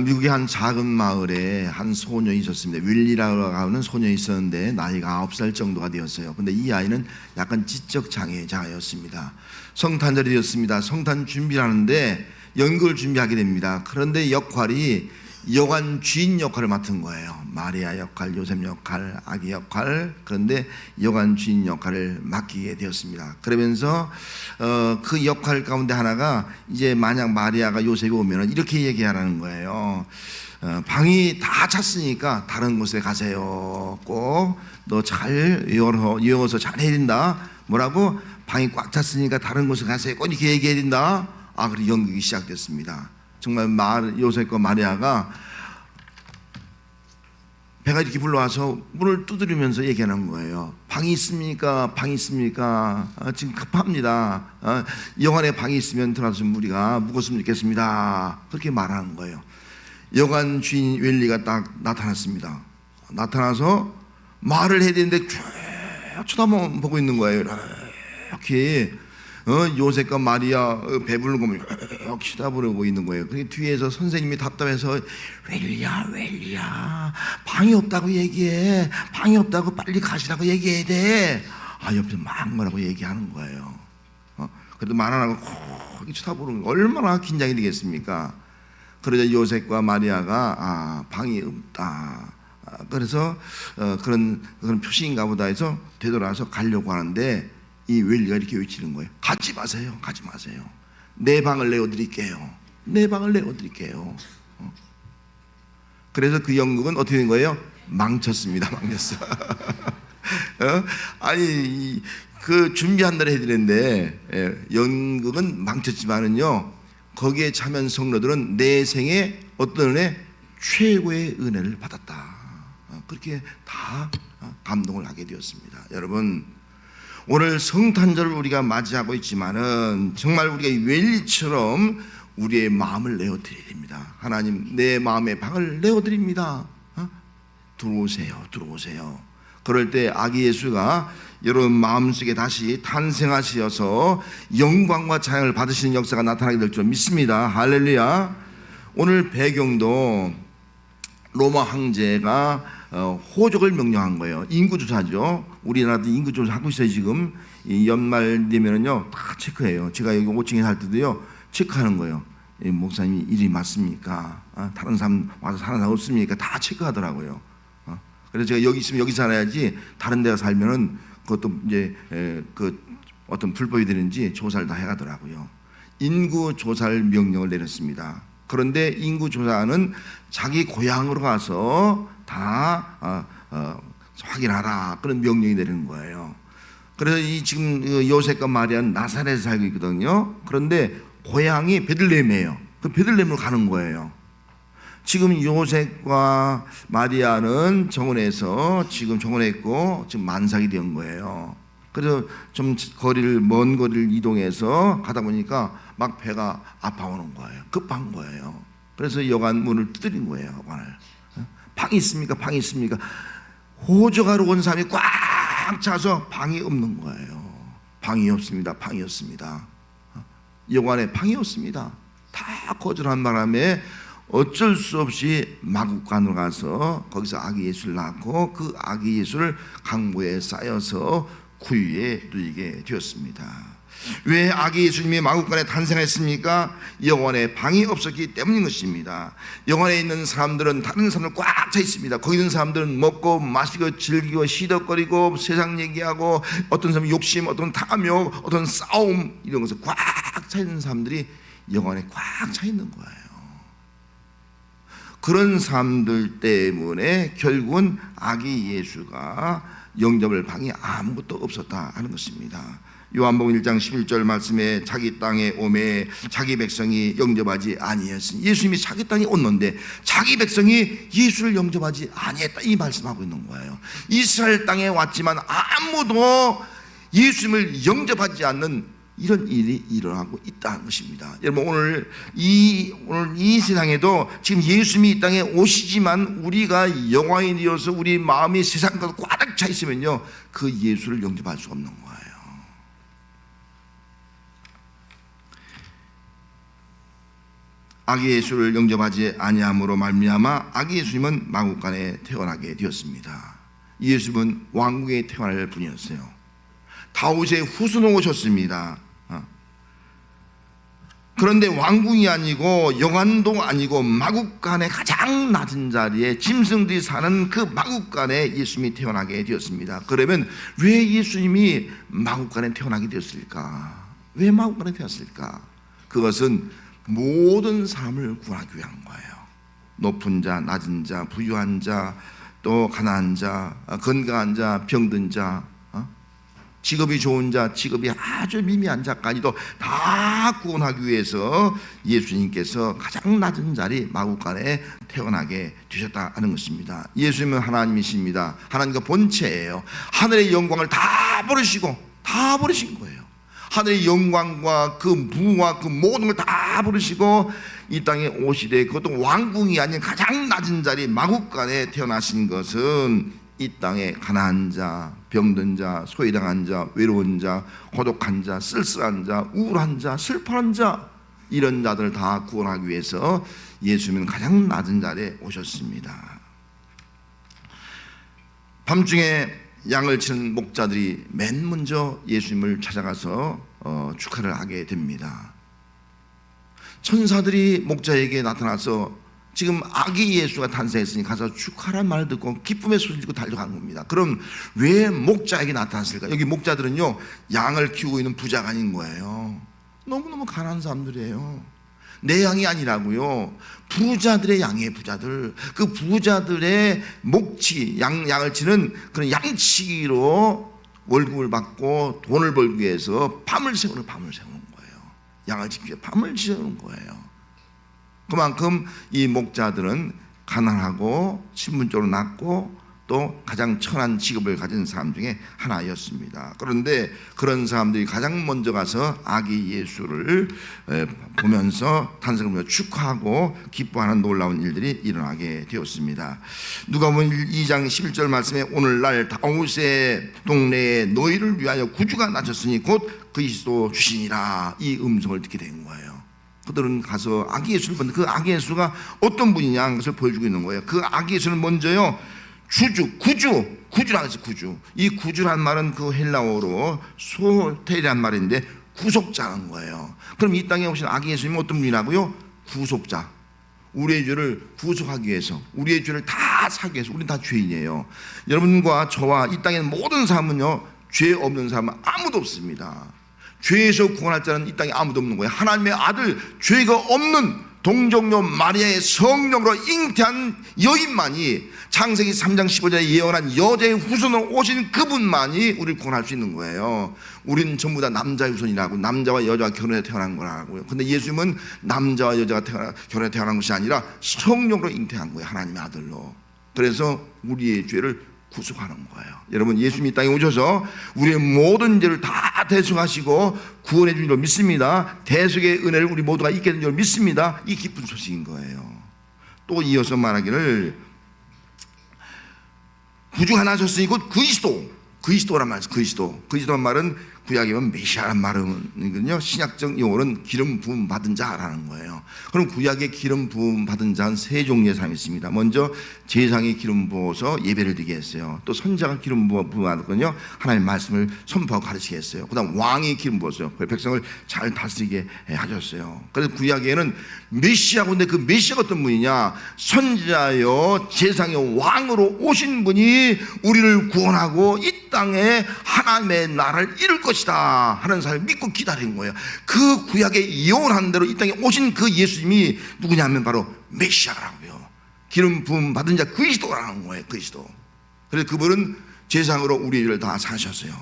미국의 한 작은 마을에 한 소년이 있었습니다. 윌리라고 하는 소년이 있었는데 나이가 9살 정도가 되었어요. 근데 이 아이는 약간 지적 장애자였습니다. 성탄절이 되었습니다. 성탄 준비를 하는데 연극을 준비하게 됩니다. 그런데 역할이 여관 주인 역할을 맡은 거예요. 마리아 역할, 요셉 역할, 아기 역할. 그런데 여관 주인 역할을 맡기게 되었습니다. 그러면서 그 역할 가운데 하나가 이제 만약 마리아가 요셉이 오면 이렇게 얘기하라는 거예요. 방이 다 찼으니까 다른 곳에 가세요. 꼭 너 잘 이어서 잘 해야 된다. 뭐라고? 방이 꽉 찼으니까 다른 곳에 가세요. 꼭 이렇게 얘기해야 된다. 그리고 연극이 시작됐습니다. 정말 요셉과 마리아가 배가 이렇게 불러와서 문을 두드리면서 얘기하는 거예요. 방이 있습니까? 방이 있습니까? 지금 급합니다. 여관에 방이 있으면 들어와서 우리가 묵었으면 좋겠습니다. 그렇게 말하는 거예요. 여관 주인 웰리가 딱 나타났습니다. 나타나서 말을 해야 되는데 쭉 쳐다보고 있는 거예요. 이렇게 요셉과 마리아 배부른 거 이렇게 쳐다보고 있는 거예요. 그게 뒤에서 선생님이 답답해서 웰리야 방이 없다고 얘기해. 방이 없다고 빨리 가시라고 얘기해야 돼. 옆에서 막 뭐라고 얘기하는 거예요. 그래도 말 안 하고 콕 쳐다보는 거 얼마나 긴장이 되겠습니까? 그러자 요셉과 마리아가 방이 없다. 그래서 그런 표시인가 보다 해서 되돌아서 가려고 하는데 이 웰리가 이렇게 외치는 거예요. 가지 마세요. 가지 마세요. 내 방을 내어드릴게요. 내 방을 내어드릴게요. 그래서 그 연극은 어떻게 된 거예요? 망쳤습니다. 망쳤어. 아니 그 준비한 대로 해드렸는데 연극은 망쳤지만은요 거기에 참여한 성도들은 내 생에 어떤 은혜? 최고의 은혜를 받았다. 그렇게 다 감동을 하게 되었습니다. 여러분 오늘 성탄절을 우리가 맞이하고 있지만은 정말 우리가 웰리처럼 우리의 마음을 내어드려야 됩니다. 하나님 내 마음의 방을 내어드립니다. 들어오세요. 들어오세요. 그럴 때 아기 예수가 여러분 마음속에 다시 탄생하시어서 영광과 찬양을 받으시는 역사가 나타나게 될 줄 믿습니다. 할렐루야. 오늘 배경도 로마 황제가 호적을 명령한 거예요. 인구조사죠. 우리나라도 인구조사 하고 있어요. 지금 이 연말 되면은요 다 체크해요. 제가 여기 5층에 살 때도요 체크하는 거예요. 목사님이 일이 맞습니까? 다른 사람 와서 사는 사람 없습니까? 다 체크하더라고요. 그래서 제가 여기 있으면 여기 살아야지 다른 데 살면은 그것도 이제 그 어떤 불법이 되는지 조사를 다 해가더라고요. 인구조사를 명령을 내렸습니다. 그런데 인구조사는 자기 고향으로 가서 다 확인하라 그런 명령이 내리는 거예요. 그래서 이 지금 요셉과 마리아는 나사렛에 살고 있거든요. 그런데 고향이 베들레헴이에요. 그 베들레헴으로 가는 거예요. 지금 요셉과 마리아는 정원에서 지금 정원에 있고 지금 만삭이 된 거예요. 그래서 좀 먼 거리를 이동해서 가다 보니까 막 배가 아파오는 거예요. 급한 거예요. 그래서 여관 문을 두드린 거예요. 여관을. 방이 있습니까? 방이 있습니까? 호적하러 온 사람이 꽉 차서 방이 없는 거예요. 방이 없습니다. 방이 없습니다. 여관에 방이 없습니다. 다 거절한 바람에 어쩔 수 없이 마국간으로 가서 거기서 아기 예수를 낳고 그 아기 예수를 강보에 쌓여서 구유에 누이게 되었습니다. 왜 아기 예수님이 마국간에 탄생했습니까? 여관에 방이 없었기 때문인 것입니다. 여관에 있는 사람들은 다른 사람들 꽉 차 있습니다. 거기 있는 사람들은 먹고 마시고 즐기고 시덕거리고 세상 얘기하고 어떤 사람은 욕심, 어떤 탐욕, 어떤 싸움 이런 것을 꽉 차 있는 사람들이 여관에 꽉 차 있는 거예요. 그런 사람들 때문에 결국은 아기 예수가 영접할 방이 아무것도 없었다 하는 것입니다. 요한복음 1장 11절 말씀에 자기 땅에 오매 자기 백성이 영접하지 아니했으니 예수님이 자기 땅에 왔는데 자기 백성이 예수를 영접하지 아니했다 이 말씀하고 있는 거예요. 이스라엘 땅에 왔지만 아무도 예수님을 영접하지 않는 이런 일이 일어나고 있다는 것입니다. 여러분 오늘 이 세상에도 지금 예수님이 이 땅에 오시지만 우리가 영광이 되어서 우리 마음이 세상과 꽉 차 있으면요 그 예수를 영접할 수 없는 거예요. 아기 예수를 영접하지 아니함으로 말미암아 아기 예수님은 마국간에 태어나게 되었습니다. 예수님은 왕궁에 태어날 분이었어요. 다윗의 후손으로 오셨습니다. 그런데 왕궁이 아니고 영안도 아니고 마국간의 가장 낮은 자리에 짐승들이 사는 그 마국간에 예수님이 태어나게 되었습니다. 그러면 왜 예수님이 마국간에 태어나게 되었을까? 왜 마국간에 태어났을까? 그것은 모든 사람을 구하기 위한 거예요. 높은 자, 낮은 자, 부유한 자, 또 가난한 자, 건강한 자, 병든 자, 직업이 좋은 자, 직업이 아주 미미한 자까지도 다 구원하기 위해서 예수님께서 가장 낮은 자리 마국간에 태어나게 되셨다는 것입니다. 예수님은 하나님이십니다. 하나님과 본체예요. 하늘의 영광을 다 버리신 거예요. 하늘의 영광과 그 부와 그 모든 걸 다 버리시고 이 땅에 오시되, 그것도 왕궁이 아닌 가장 낮은 자리 마국간에 태어나신 것은 이 땅에 가난한 자, 병든 자, 소외당한 자, 외로운 자, 고독한 자, 쓸쓸한 자, 우울한 자, 슬퍼한 자, 이런 자들을 다 구원하기 위해서 예수님은 가장 낮은 자리에 오셨습니다. 밤중에 양을 치는 목자들이 맨 먼저 예수님을 찾아가서 축하를 하게 됩니다. 천사들이 목자에게 나타나서 지금 아기 예수가 탄생했으니 가서 축하란 말을 듣고 기쁨의 소리를 듣고 달려간 겁니다. 그럼 왜 목자에게 나타났을까? 여기 목자들은요, 양을 키우고 있는 부자가 아닌 거예요. 너무너무 가난한 사람들이에요. 내 양이 아니라고요. 부자들의 양이에요. 부자들. 그 부자들의 목치, 양을 치는 그런 양치기로 월급을 받고 돈을 벌기 위해서 밤을 새우는 거예요. 양을 지키기 위해 밤을 새우는 거예요. 그만큼 이 목자들은 가난하고 신분적으로 낮고 또 가장 천한 직업을 가진 사람 중에 하나였습니다. 그런데 그런 사람들이 가장 먼저 가서 아기 예수를 보면서 탄생을 보며 축하하고 기뻐하는 놀라운 일들이 일어나게 되었습니다. 누가복음 2장 11절 말씀에 오늘날 다윗의 동네에 너희를 위하여 구주가 나셨으니 곧 그리스도 주시니라, 이 음성을 듣게 된 거예요. 그들은 가서 아기 예수를 보는데 그 아기 예수가 어떤 분이냐 하는 것을 보여주고 있는 거예요. 그 아기 예수는 먼저요, 구주라고 했어요. 구주. 이 구주란 말은 그 헬라어로 소텔이란 말인데 구속자는 거예요. 그럼 이 땅에 오신 아기 예수님은 어떤 분이라고요? 구속자. 우리의 죄를 구속하기 위해서, 우리의 죄를 다 사기 위해서. 우리는 다 죄인이에요. 여러분과 저와 이 땅의 모든 사람은요, 죄 없는 사람은 아무도 없습니다. 죄에서 구원할 자는 이 땅에 아무도 없는 거예요. 하나님의 아들, 죄가 없는 동정녀 마리아의 성령으로 잉태한 여인만이, 창세기 3장 15절에 예언한 여자의 후손으로 오신 그분만이 우리를 구원할 수 있는 거예요. 우리는 전부 다 남자의 후손이라고, 남자와 여자가 결혼해 태어난 거라고요. 근데 예수님은 남자와 여자가 결혼해 태어난 것이 아니라 성령으로 잉태한 거예요. 하나님의 아들로. 그래서 우리의 죄를 구속하는 거예요. 여러분, 예수님이 이 땅에 오셔서 우리의 모든 죄를 다 대속하시고 구원해 준 줄 믿습니다. 대속의 은혜를 우리 모두가 있게 된 줄 믿습니다. 이 기쁜 소식인 거예요. 또 이어서 말하기를 구주가 나셨으니 곧 그리스도란 말이죠. 그리스도란 말은 구약이면 메시아란 말은요, 신약적 용어는 기름 부음 받은 자라는 거예요. 그럼 구약의 기름 부음 받은 자는 세 종류의 사람이 있습니다. 먼저 제사장이 기름 부어서 예배를 드리게 했어요. 또 선지자가 기름 부어 받았거든요. 하나님의 말씀을 선포하고 가르치게 했어요. 그다음 왕이 기름 부었어요. 백성을 잘 다스리게 하셨어요. 그래서 구약에는 메시아고, 근데 그 메시아가 어떤 분이냐? 선지자요, 제사장요, 왕으로 오신 분이 우리를 구원하고 이 땅에 하나님의 나라를 이룰 것이다 하는 사람을 믿고 기다린 거예요. 그 구약에 예언한 대로 이 땅에 오신 그 예수님이 누구냐면 바로 메시아라고요. 기름 부음 받은 자 그리스도라는 거예요. 그리스도. 그래서 그분은 제사장으로 우리를 다 사셨어요.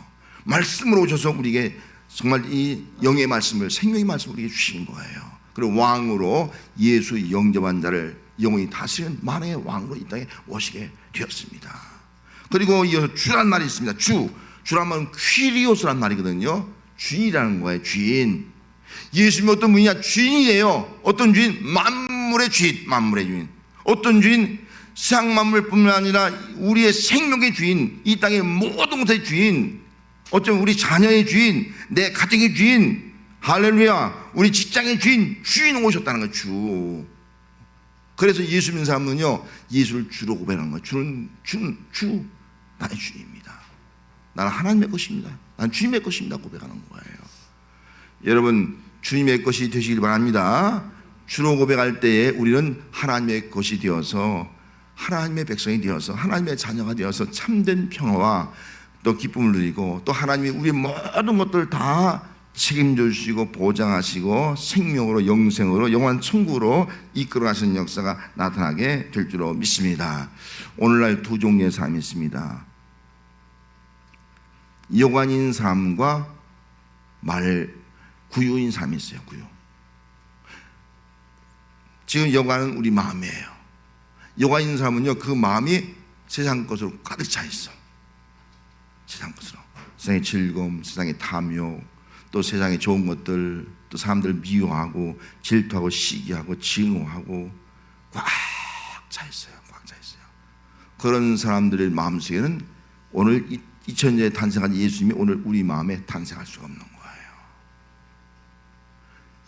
말씀으로 오셔서 우리에게 정말 이 영의 말씀을, 생명의 말씀을 우리에게 주신 거예요. 그리고 왕으로 예수 영접한 자를 영원히 다스리는 만왕의 왕으로 이 땅에 오시게 되었습니다. 그리고 이어서 주란 말이 있습니다. 주란 말은 퀴리오스란 말이거든요. 주인이라는 거예요. 주인. 예수님이 어떤 분이냐? 주인이에요. 어떤 주인? 만물의 주인. 어떤 주인? 세상 만물뿐만 아니라 우리의 생명의 주인, 이 땅의 모든 것의 주인, 어쩌면 우리 자녀의 주인, 내 가정의 주인, 할렐루야. 우리 직장의 주인 오셨다는 거예요. 주. 그래서 예수 믿는 사람은요, 예수를 주로 고백하는 거예요. 주 나의 주입니다. 나는 하나님의 것입니다. 나는 주님의 것입니다. 고백하는 거예요. 여러분, 주님의 것이 되시길 바랍니다. 주로 고백할 때에 우리는 하나님의 것이 되어서, 하나님의 백성이 되어서, 하나님의 자녀가 되어서 참된 평화와 또 기쁨을 누리고, 또 하나님이 우리의 모든 것들을 다 책임져 주시고 보장하시고 생명으로, 영생으로, 영원한 천국으로 이끌어 가시는 역사가 나타나게 될 줄로 믿습니다. 오늘날 두 종류의 사람이 있습니다. 여관인 사람과 구유인 사람이 있어요. 구유. 지금 여관은 우리 마음이에요. 여관인 사람은요, 그 마음이 세상 것으로 가득 차 있어. 세상 것으로. 세상의 즐거움, 세상의 탐욕, 또 세상의 좋은 것들, 또 사람들 미워하고 질투하고 시기하고 증오하고 꽉 차 있어요. 꽉 차 있어요. 그런 사람들의 마음속에는 오늘 2000년에 탄생한 예수님이 오늘 우리 마음에 탄생할 수가 없는 거예요.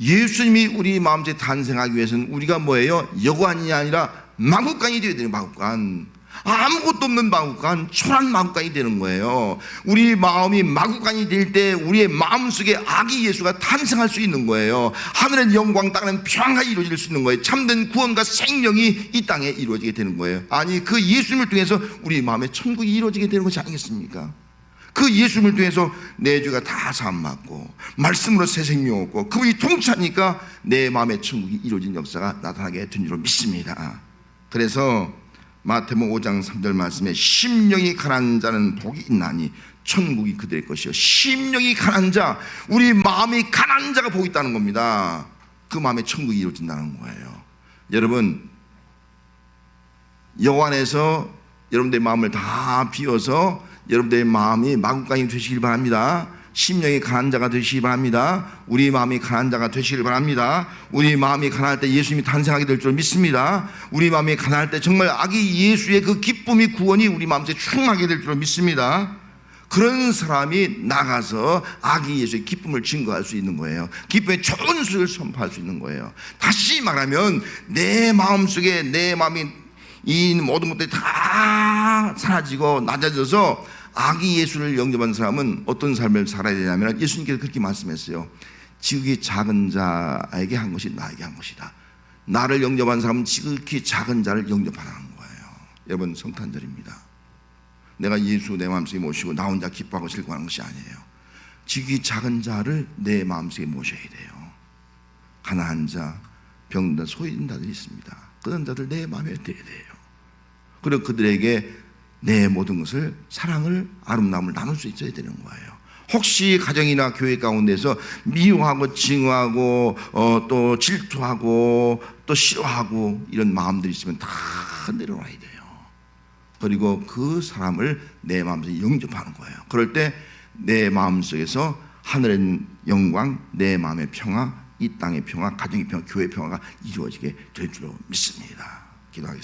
예수님이 우리 마음속에 탄생하기 위해서는 우리가 뭐예요? 여관이 아니라 마구간이 되어야 돼요. 마구간. 아무것도 없는 마구간, 초라한 마구간이 되는 거예요. 우리 마음이 마구간이 될 때 우리의 마음속에 아기 예수가 탄생할 수 있는 거예요. 하늘의 영광, 땅은 평화가 이루어질 수 있는 거예요. 참된 구원과 생명이 이 땅에 이루어지게 되는 거예요. 아니, 그 예수님을 통해서 우리 마음에 천국이 이루어지게 되는 것이 아니겠습니까? 그 예수님을 통해서 내 죄가 다 사함받고 말씀으로 새 생명 얻고 그분이 통치하니까 내 마음에 천국이 이루어진 역사가 나타나게 된 줄로 믿습니다. 그래서 마태복음 5장 3절 말씀에 심령이 가난한 자는 복이 있나니 천국이 그들의 것이요. 심령이 가난한 자, 우리 마음이 가난한 자가 복이 있다는 겁니다. 그 마음에 천국이 이루어진다는 거예요. 여러분, 여호와에서 여러분들의 마음을 다 비워서 여러분들의 마음이 마구간이 되시길 바랍니다. 심령이 가난한 자가 되시기 바랍니다. 우리 마음이 가난한 자가 되시길 바랍니다. 우리 마음이 가난할 때 예수님이 탄생하게 될 줄 믿습니다. 우리 마음이 가난할 때 정말 아기 예수의 그 기쁨이, 구원이 우리 마음속에 충만하게 될 줄 믿습니다. 그런 사람이 나가서 아기 예수의 기쁨을 증거할 수 있는 거예요. 기쁨의 좋은 소식을 선포할 수 있는 거예요. 다시 말하면 내 마음속에 내 마음이 이 모든 것들이 다 사라지고 낮아져서 아기 예수를 영접한 사람은 어떤 삶을 살아야 되냐면 예수님께서 그렇게 말씀했어요. 지극히 작은 자에게 한 것이 나에게 한 것이다. 나를 영접한 사람은 지극히 작은 자를 영접하라는 거예요. 여러분, 성탄절입니다. 내가 예수 내 마음속에 모시고 나 혼자 기뻐하고 즐거워하는 것이 아니에요. 지극히 작은 자를 내 마음속에 모셔야 돼요. 가난한 자, 병든 자, 소외된 자들이 있습니다. 그런 자들 내 마음에 드려야 돼요. 그리고 그들에게 내 모든 것을, 사랑을, 아름다움을 나눌 수 있어야 되는 거예요. 혹시 가정이나 교회 가운데서 미워하고 증오하고 또 질투하고 또 싫어하고 이런 마음들이 있으면 다 내려놔야 돼요. 그리고 그 사람을 내 마음속에 영접하는 거예요. 그럴 때 내 마음속에서 하늘의 영광, 내 마음의 평화, 이 땅의 평화, 가정의 평화, 교회의 평화가 이루어지게 될 줄로 믿습니다. 기도하겠습니다.